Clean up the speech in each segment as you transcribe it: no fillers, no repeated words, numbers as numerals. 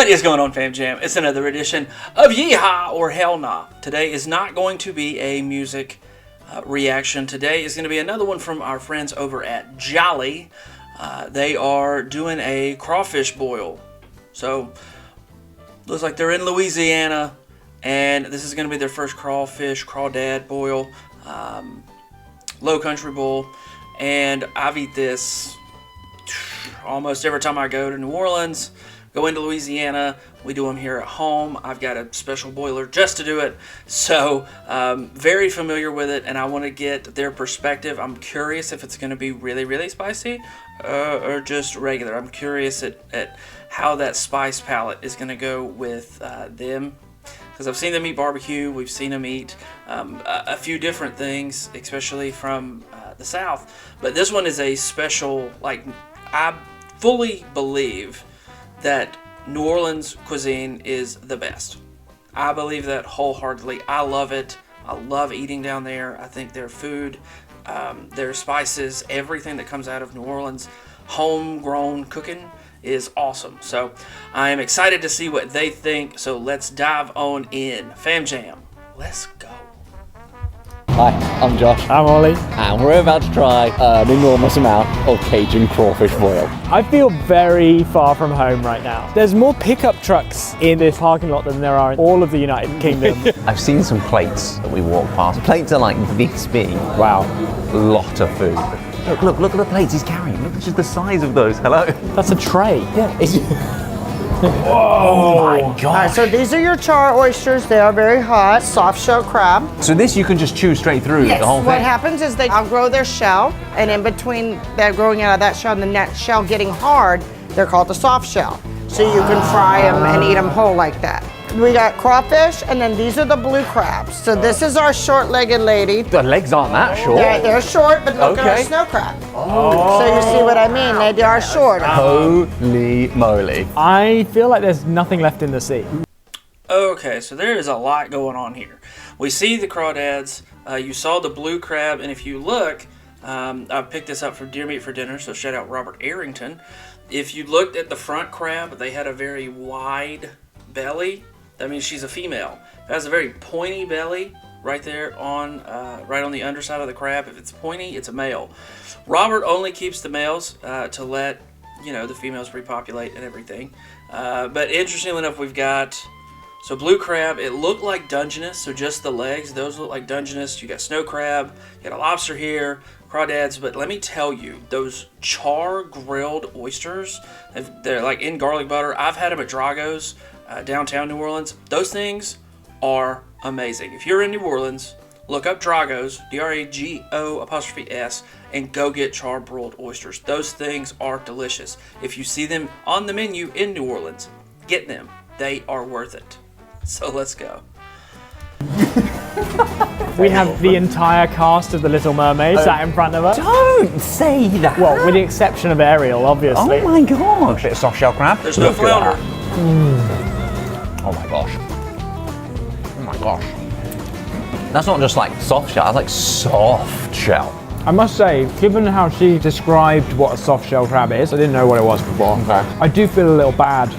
What is going on, Fam Jam? It's another edition of Yeehaw or Hell Nah. Today is not going to be a music reaction. Today is going to be another one from our friends over at Jolly. They are doing a crawfish boil. So, looks like they're in Louisiana, and this is going to be their first crawdad boil, low country bowl. And I've eaten this almost every time I go to New Orleans. Go into Louisiana, we do them here at home. I've got a special boiler just to do it. So, very familiar with it, and I want to get their perspective. I'm curious if it's going to be really, really spicy or just regular. I'm curious at how that spice palette is going to go with them. Because I've seen them eat barbecue, we've seen them eat a few different things, especially from the South. But this one is a special, like, I fully believe that New Orleans cuisine is the best. I believe that wholeheartedly. I love it. I love eating down there. I think their food, their spices, everything that comes out of New Orleans, homegrown cooking is awesome. So I am excited to see what they think. So let's dive on in. Fam Jam, let's go. Hi, I'm Josh. I'm Ollie. And we're about to try an enormous amount of Cajun crawfish boil. I feel very far from home right now. There's more pickup trucks in this parking lot than there are in all of the United Kingdom. I've seen some plates that we walk past. The plates are like this big. Wow. Lot of food. Look at the plates he's carrying. Look at just the size of those. Hello? That's a tray. Yeah. It's... Oh my god. All right, so these are your char oysters. They are very hot, soft shell crab. So this you can just chew straight through the whole thing? What happens is they outgrow their shell, and in between they're growing out of that shell and the next shell getting hard, they're called the soft shell. So you can fry them and eat them whole like that. We got crawfish, and then these are the blue crabs. So this is our short-legged lady. The legs aren't that short. They're short, but look at our snow crab. Oh. So you see what I mean? They are short. Holy moly. I feel like there's nothing left in the sea. Okay, so there is a lot going on here. We see the crawdads. You saw the blue crab, and if you look, I picked this up from Deer Meat for Dinner, so shout out Robert Arrington. If you looked at the front crab, they had a very wide belly. That means she's a female. It has a very pointy belly right there on right on the underside of the crab. If it's pointy, it's a male. Robert only keeps the males to let the females repopulate and everything. But interestingly enough, we've got blue crab. It looked like Dungeness, so just the legs. Those look like Dungeness. You got snow crab. You got a lobster here. Crawdads. But let me tell you, those char grilled oysters, they're like in garlic butter. I've had them at Drago's. Downtown New Orleans. Those things are amazing. If you're in New Orleans, look up Drago's, D-R-A-G-O''S, and go get char broiled oysters. Those things are delicious. If you see them on the menu in New Orleans, get them. They are worth it. So let's go. We have the entire cast of The Little Mermaid sat in front of us. Don't say that. Well, with the exception of Ariel, obviously. Oh my gosh. Bit of soft shell crab. There's no flounder. Oh my gosh. Oh my gosh. That's not just like soft shell, that's like soft shell. I must say, given how she described what a soft shell crab is, I didn't know what it was before. Okay. I do feel a little bad.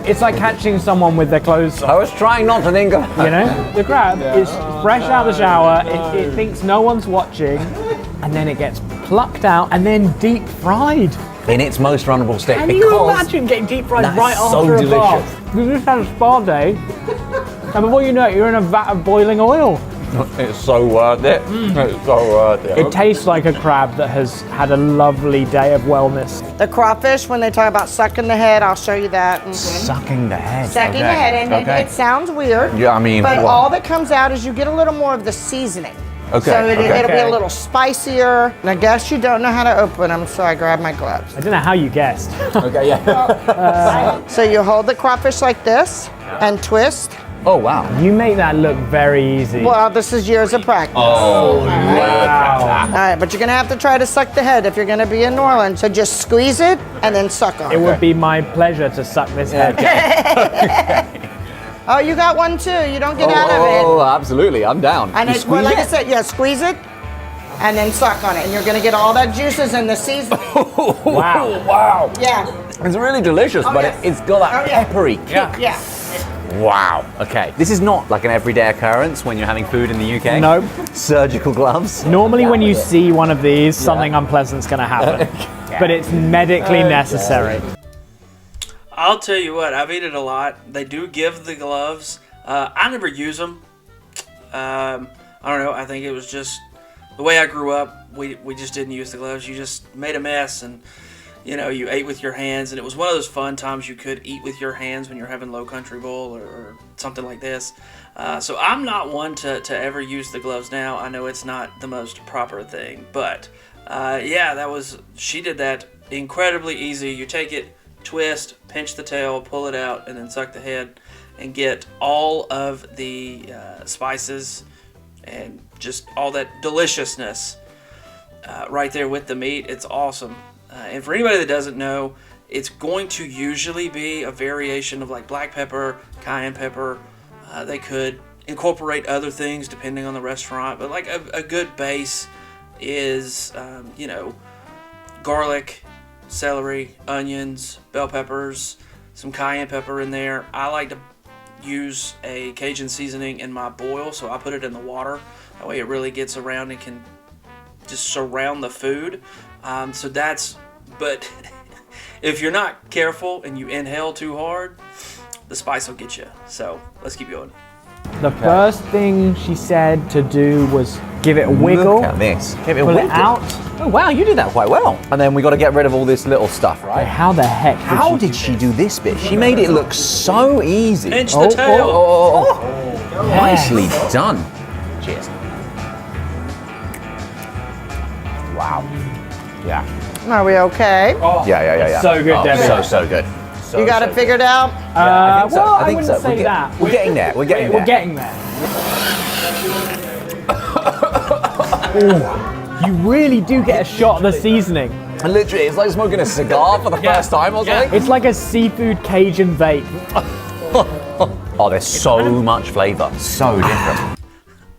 It's like catching someone with their clothes on. I was trying not to think of that. The crab is fresh out of the shower, it thinks no one's watching, and then it gets plucked out and then deep fried. In its most vulnerable state. Can you imagine getting deep fried right after a bath? You just had a spa day, and before you know it, you're in a vat of boiling oil. It's so worth it. It's so worth it. It tastes like a crab that has had a lovely day of wellness. The crawfish, when they talk about sucking the head, I'll show you that. Sucking the head. Sucking the head, and it sounds weird. Yeah, I mean, but all that comes out is you get a little more of the seasoning. Okay. So it'll be a little spicier. And I guess you don't know how to open them, so I grabbed my gloves. I don't know how you guessed. Okay, yeah. So you hold the crawfish like this and twist. Oh, wow. You make that look very easy. Well, this is years of practice. Oh, wow. All right, but you're gonna have to try to suck the head if you're gonna be in New Orleans. So just squeeze it and then suck on it. It would be my pleasure to suck this head. Oh, you got one too. You don't get out of it. Oh, absolutely. I'm down. And it's well, like I said, squeeze it and then suck on it, and you're gonna get all that juices and the seasoning. Wow. Wow. Yeah. It's really delicious, but yes. it's got that peppery kick. Yeah. Wow. Okay. This is not like an everyday occurrence when you're having food in the UK. Nope. Surgical gloves. Normally when you see one of these, something unpleasant's going to happen. But it's medically necessary. I'll tell you what, I've eaten it a lot. They do give the gloves. I never use them. I don't know. I think it was just the way I grew up. We just didn't use the gloves. You just made a mess and you ate with your hands, and it was one of those fun times you could eat with your hands when you're having Low Country Bowl or something like this. So I'm not one to ever use the gloves now. I know it's not the most proper thing, but she did that incredibly easy. You take it, twist, pinch the tail, pull it out, and then suck the head and get all of the spices and just all that deliciousness right there with the meat. It's awesome. And for anybody that doesn't know, it's going to usually be a variation of like black pepper, cayenne pepper. They could incorporate other things depending on the restaurant, but like a good base is, garlic, celery, onions, bell peppers, some cayenne pepper in there. I like to use a Cajun seasoning in my boil, so I put it in the water. That way it really gets around and can just surround the food. But if you're not careful and you inhale too hard, the spice will get you. So let's keep going. The first thing she said to do was give it a wiggle. Look at this. Give it a pull wiggle. it out. Oh wow, you did that quite well. And then we got to get rid of all this little stuff, right? How the heck How did she do this bit? She made it look so easy. Pinch the tail. Nicely done. Cheers. Wow. Yeah. Are we okay? Yeah. So good, Debbie. So good. You got it figured out? I think so. Well, I think I wouldn't so. say that. We're getting there. We're getting We're there. getting there. Ooh, you really do get a shot of the seasoning. And literally, it's like smoking a cigar for the first time or something. It's like a seafood Cajun vape. Oh, there's so much flavor. So different.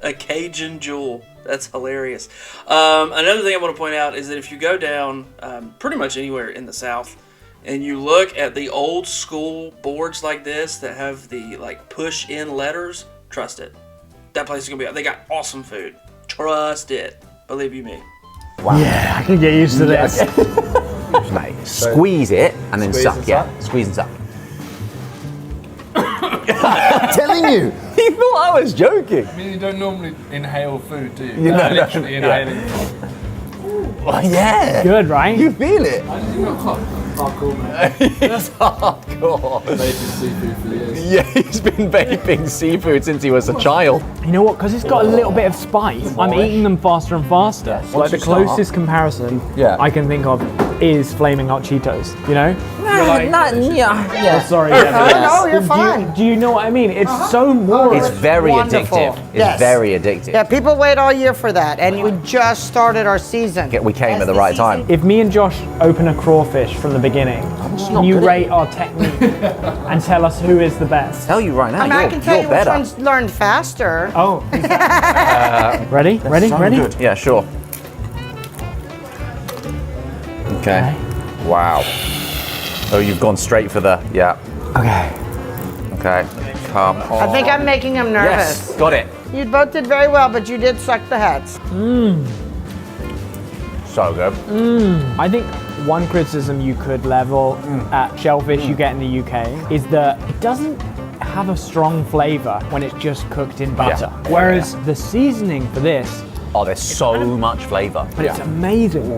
A Cajun jewel. That's hilarious. Another thing I want to point out is that if you go down pretty much anywhere in the South and you look at the old school boards like this that have the like push in letters, trust it. That place is going to be, they got awesome food. Trust it. Believe you me. Wow. Yeah, I can get used to this. Mate, squeeze it and then suck. Yeah, squeeze and suck. I'm telling you, he thought I was joking. I mean, you don't normally inhale food, do you? No, no, literally inhaling. Oh, yeah. Good, right? You feel it. I just think that's hardcore, man. It's hardcore. Vaping seafood for years. Yeah, he's been vaping seafood since he was a child. You know what? Because it's got a little bit of spice, I'm eating them faster and faster. So like the closest comparison I can think of is Flaming Hot Cheetos, you know? Oh, sorry. No, you're fine. Do you know what I mean? It's so more. It's very Wonderful. addictive. It's Yes. very addictive. Yeah, people wait all year for that, and we just started our season. We came at the right time. If me and Josh open a crawfish from the beginning, can you rate our technique and tell us who is the best? Tell you right now, I mean, I can tell you're you which better. one's learned faster. Oh. Ready? Ready? Ready? Yeah, sure. Okay. Wow. Oh, you've gone straight for the, Okay. Okay. Come on. I think I'm making him nervous. Yes, got it. You both did very well, but you did suck the heads. So good. I think one criticism you could level at shellfish you get in the UK is that it doesn't have a strong flavor when it's just cooked in butter. Yeah. Whereas the seasoning for this, Oh, there's so much flavor. but it's amazing.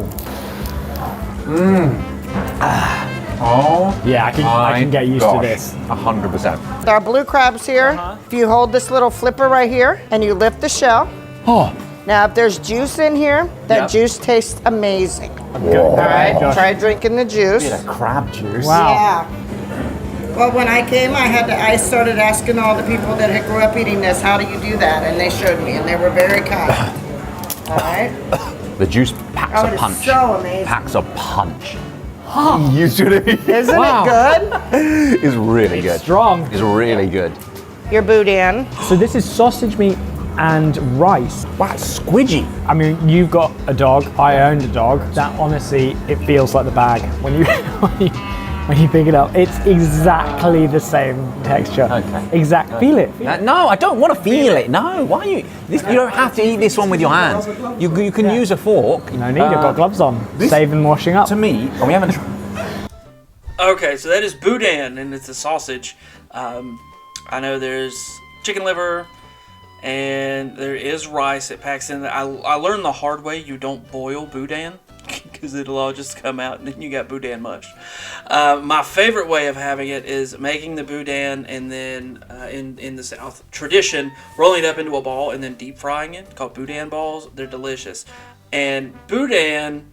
Oh, Yeah, I can get used to this. 100%. There are blue crabs here. If you hold this little flipper right here and you lift the shell. Oh, Now, if there's juice in here, that juice tastes amazing. all All right, try drinking the juice. Crab juice. Wow. Yeah. Well, when I came, I started asking all the people that had grew up eating this, how do you do that? And they showed me, and they were very kind. All right. The juice packs Oh, a it's punch. so amazing. Packs a punch. You should have. Isn't Wow. it good? It's really good. Strong. It's really good. Your boudin. So this is sausage meat and rice. Wow, it's squidgy. I mean, you've got a dog. I owned a dog. That honestly, it feels like the bag when you when you pick it up. It's exactly the same texture. Okay. Exact. Feel it. No, I don't want to feel it. No, why are you? You don't have to eat this one with your hands. You can use a fork. No need. I've got gloves on. Saving washing up. To me, we haven't. Okay, so that is boudin, and it's a sausage. I know there's chicken liver, and there is rice it packs in. I learned the hard way, you don't boil boudin, because it'll all just come out, and then you got boudin mush. My favorite way of having it is making the boudin, and then in the South tradition, rolling it up into a ball, and then deep frying it, called boudin balls. They're delicious. And boudin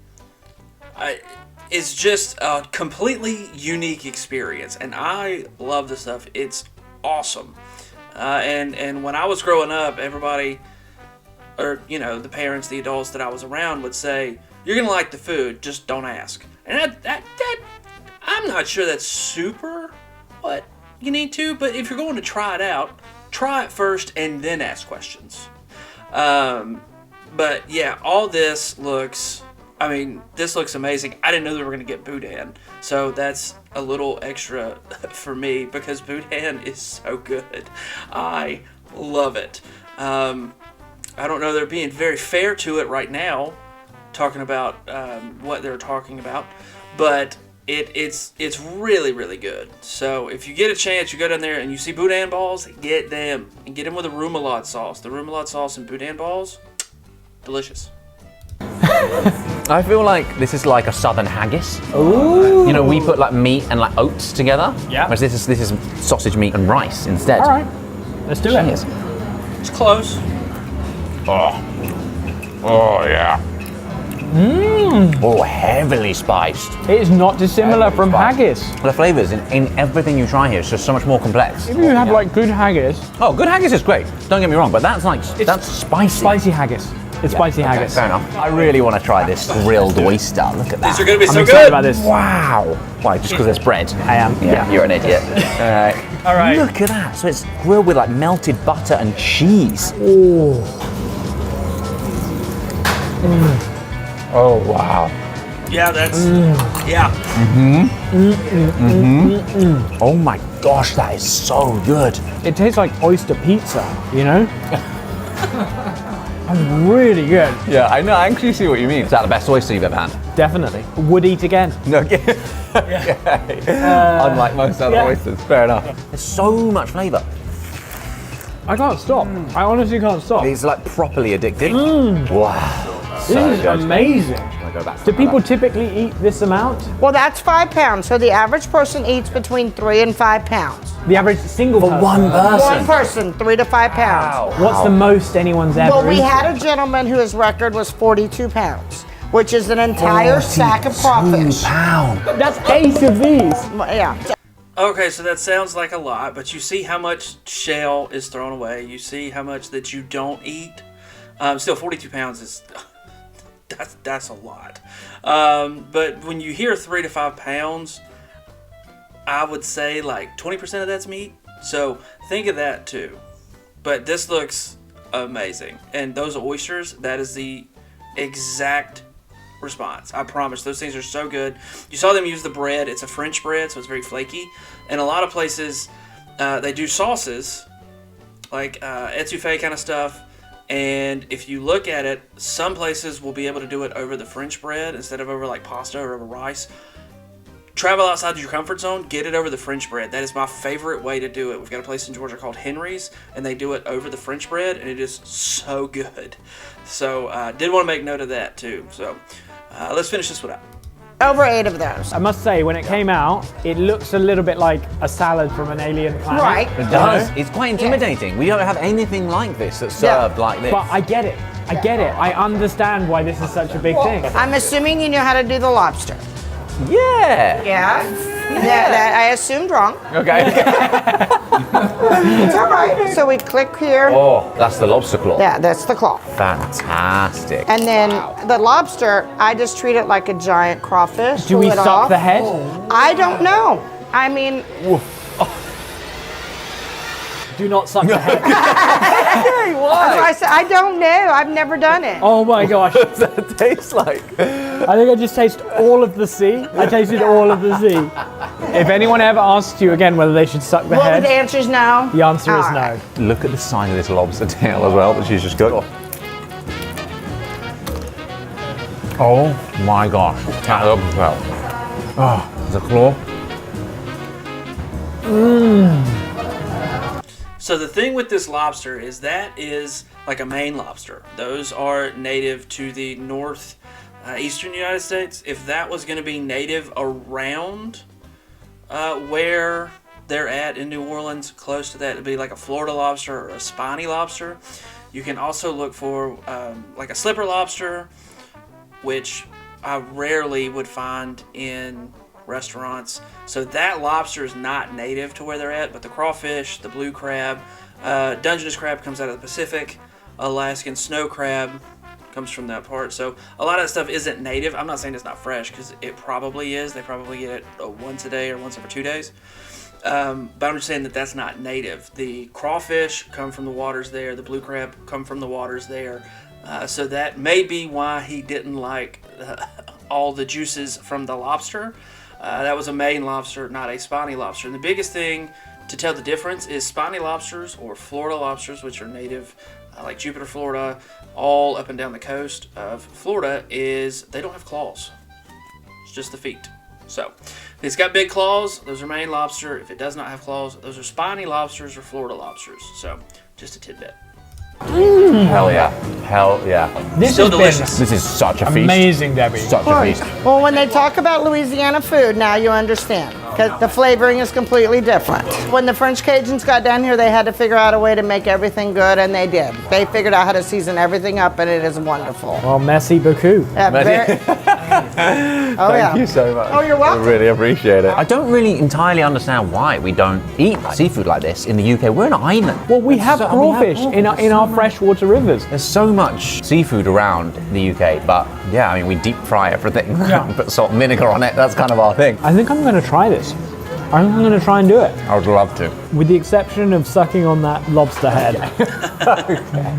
is just a completely unique experience, and I love this stuff. It's awesome. And when I was growing up, everybody, or the parents, the adults that I was around would say, "You're gonna like the food, just don't ask." And that I'm not sure that's super what you need to, but if you're going to try it out, try it first and then ask questions. But yeah, all this looks. This looks amazing. I didn't know they were going to get boudin, so that's a little extra for me because boudin is so good. I love it. I don't know they're being very fair to it right now, talking about what they're talking about, but it's really, really good. So if you get a chance, you go down there and you see boudin balls, get them, and get them with a remoulade sauce. The remoulade sauce and boudin balls, delicious. I feel like this is like a southern haggis. Ooh. We put like meat and like oats together. Yeah. Whereas this is sausage, meat, and rice instead. All right, let's do it. It's close. Oh yeah. Oh, heavily spiced. It is not dissimilar from haggis. The flavors in everything you try here is just so much more complex. If you have like good haggis. Oh, good haggis is great. Don't get me wrong, but that's spicy. Spicy haggis. It's spicy haggis. Fair enough. I really want to try this grilled oyster. Look at that. These are going to be so I'm excited good. about this. Wow. Why? Just because there's bread? I am. Yeah, you're an idiot. All right. Look at that. So it's grilled with like melted butter and cheese. Oh wow. Yeah, that's yeah. Oh my gosh, that is so good. It tastes like oyster pizza, I'm really good. Yeah, I know. I actually see what you mean. Is that the best oyster you've ever had? Definitely. Would eat again. No. Unlike most other oysters. Fair enough. There's so much flavour. I can't stop. I honestly can't stop. It's like properly addictive. Wow. This is amazing. Go back Do people typically eat this amount? Well, that's 5 pounds. So the average person eats between 3 and 5 pounds. The average single person? one person? One person, 3 to 5 pounds. Wow. What's the most anyone's ever Well, we eaten? had a gentleman whose record was 42 pounds, which is an entire sack of crawfish. That's 8 of these. Yeah. Okay, so that sounds like a lot, but you see how much shell is thrown away. You see how much that you don't eat. Still, 42 pounds is that's a lot. But when you hear 3 to 5 pounds, I would say like 20% of that's meat. So think of that too. But this looks amazing, and those oysters, that is the exact response. I promise. Those things are so good. You saw them use the bread. It's a French bread, so it's very flaky. And a lot of places, they do sauces, like etouffee kind of stuff. And if you look at it, some places will be able to do it over the French bread instead of over like pasta or over rice. Travel outside your comfort zone, get it over the French bread. That is my favorite way to do it. We've got a place in Georgia called Henry's, and they do it over the French bread, and it is so good. So did want to make note of that too. So let's finish this one up. Over 8 of those. I must say, when it came out, it looks a little bit like a salad from an alien planet. Right. It does. It's quite intimidating. We don't have anything like this that's served like this. But I get it. I understand why this is such a big thing. I'm assuming you know how to do the lobster. Yeah. Yeah? That I assumed wrong. Okay. It's all right. So we click here. Oh, that's the lobster claw. Yeah, that's the claw. Fantastic. And then the lobster, I just treat it like a giant crawfish. Do we pull it suck off. the head? I don't know. I mean, Do not suck the head. I said, I don't know. I've never done it. Oh my gosh. What does that taste like? I think I just taste all of the sea. I tasted all of the sea. If anyone ever asks you again whether they should suck the What head, the answer is no? the answer is All no. right. Look at the size of this lobster tail as well that she's just got. Oh my gosh. That lobster tail. Oh, the claw. So the thing with this lobster is that is like a Maine lobster. Those are native to the eastern United States. If that was going to be native around where they're at in New Orleans, close to that, it'd be like a Florida lobster or a spiny lobster. You can also look for like a slipper lobster, which I rarely would find in restaurants. So that lobster is not native to where they're at, but the crawfish, the blue crab, Dungeness crab comes out of the Pacific, Alaskan snow crab comes from that part. So a lot of that stuff isn't native. I'm not saying it's not fresh, because it probably is. They probably get it once a day or once every 2 days. But I'm just saying that that's not native. The crawfish come from the waters there. The blue crab come from the waters there. So that may be why he didn't like all the juices from the lobster. That was a Maine lobster, not a spiny lobster. And the biggest thing to tell the difference is spiny lobsters or Florida lobsters, which are native, like Jupiter, Florida, all up and down the coast of Florida, is they don't have claws. It's just the feet. So if it's got big claws, those are Maine lobster. If it does not have claws, those are spiny lobsters or Florida lobsters. So just a tidbit. Hell yeah. Hell yeah. This Still has been delicious. This is such a feast. amazing, Debbie. Such a feast. Well, when they talk about Louisiana food, now you understand, because the flavoring is completely different. When the French Cajuns got down here, they had to figure out a way to make everything good, and they did. They figured out how to season everything up, and it is wonderful. Well, merci beaucoup. Yeah, Thank you so much. Oh, you're welcome. I really appreciate it. I don't really entirely understand why we don't eat seafood like this in the UK. We're an island. Well, we have crawfish in our freshwater rivers. There's so much seafood around the UK, but yeah, I mean, we deep fry everything, put salt and vinegar on it. That's kind of our thing. I think I'm going to try this. I think I'm going to try and do it. I would love to. With the exception of sucking on that lobster head.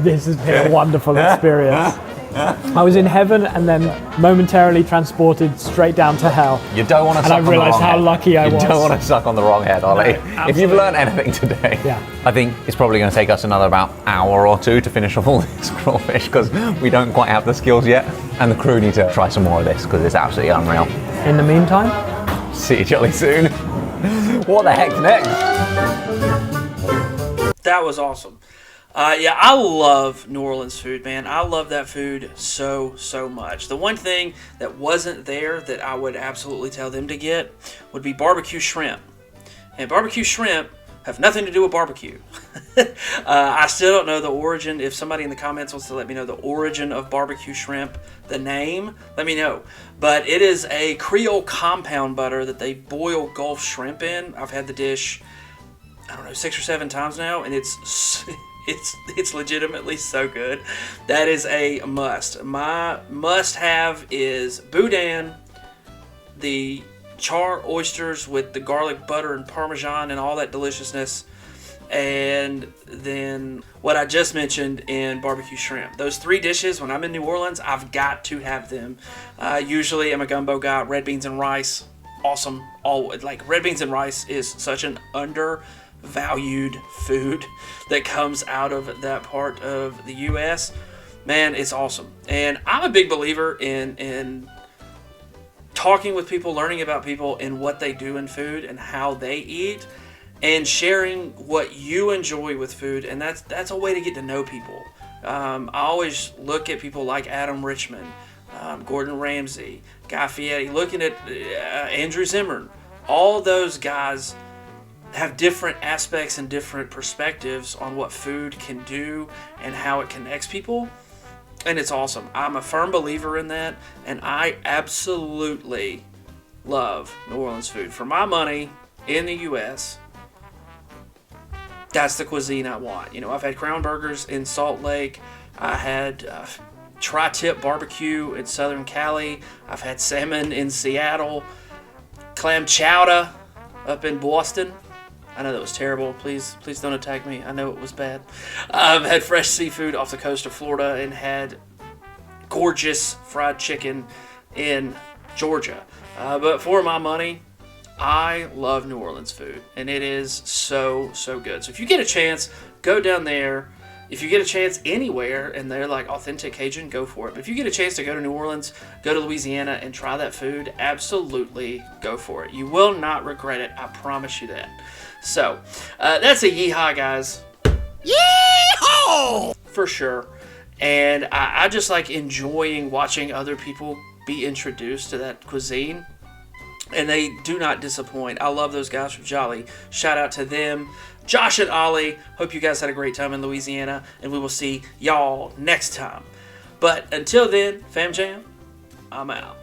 This has been a wonderful experience. I was in heaven and then momentarily transported straight down to hell. You don't want to And suck I on the realised wrong how head. lucky I was. You don't want to suck on the wrong head, Ollie. No, if you've learned anything today, I think it's probably going to take us another about hour or two to finish off all this crawfish, because we don't quite have the skills yet, and the crew need to try some more of this because it's absolutely unreal. In the meantime, see you jolly soon. What the heck's next? That was awesome. Yeah, I love New Orleans food, man. I love that food so much. The one thing that wasn't there that I would absolutely tell them to get would be barbecue shrimp. And barbecue shrimp have nothing to do with barbecue. I still don't know the origin. If somebody in the comments wants to let me know the origin of barbecue shrimp, the name, let me know. But it is a Creole compound butter that they boil Gulf shrimp in. I've had the dish, I don't know, 6 or 7 times now, and it's legitimately so good. That is a must. My must-have is boudin, the char oysters with the garlic butter and Parmesan and all that deliciousness, and then what I just mentioned in barbecue shrimp. Those 3 dishes, when I'm in New Orleans, I've got to have them. Usually I'm a gumbo guy. Red beans and rice, awesome. Like red beans and rice is such an undervalued food that comes out of that part of the U.S. Man, it's awesome. And I'm a big believer in talking with people, learning about people and what they do in food and how they eat, and sharing what you enjoy with food. And that's a way to get to know people. I always look at people like Adam Richman, Gordon Ramsay, Guy Fieri, looking at Andrew Zimmern. All those guys have different aspects and different perspectives on what food can do and how it connects people, and it's awesome. I'm a firm believer in that, and I absolutely love New Orleans food. For my money in the U.S., that's the cuisine I want. You know, I've had Crown Burgers in Salt Lake. I had tri-tip barbecue in Southern Cali. I've had salmon in Seattle, clam chowder up in Boston. I know that was terrible. Please don't attack me. I know it was bad. Had fresh seafood off the coast of Florida and had gorgeous fried chicken in Georgia. But for my money, I love New Orleans food, and it is so good. So if you get a chance, go down there. If you get a chance anywhere and they're like authentic Cajun, go for it. But if you get a chance to go to New Orleans, go to Louisiana and try that food, absolutely go for it. You will not regret it. I promise you that. So that's a yeehaw, guys. Yeehaw! For sure. And I just like enjoying watching other people be introduced to that cuisine. And they do not disappoint. I love those guys from Jolly. Shout out to them. Josh and Ollie, hope you guys had a great time in Louisiana, and we will see y'all next time. But until then, Fam Jam, I'm out.